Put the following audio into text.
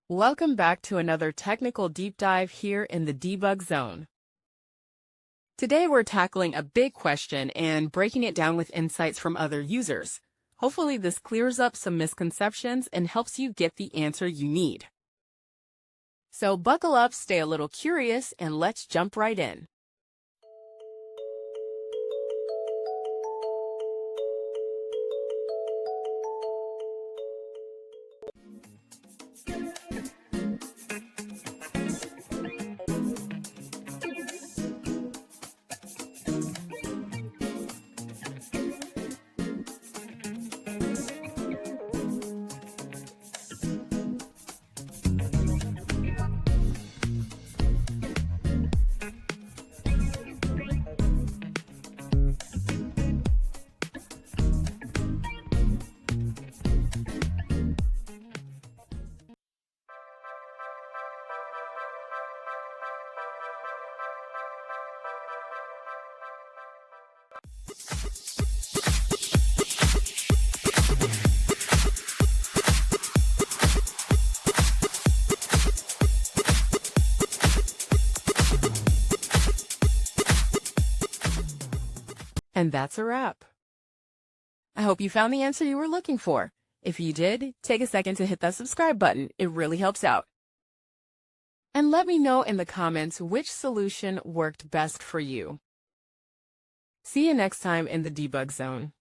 Welcome back to another technical deep dive here in the debug zone. Today we're tackling a big question and breaking it down with insights from other users. Hopefully this clears up some misconceptions and helps you get the answer you need. So buckle up, stay a little curious, and let's jump right in. And that's a wrap. I hope you found the answer you were looking for. If you did, take a second to hit that subscribe button. It really helps out. And let me know in the comments which solution worked best for you. See you next time in the debug zone.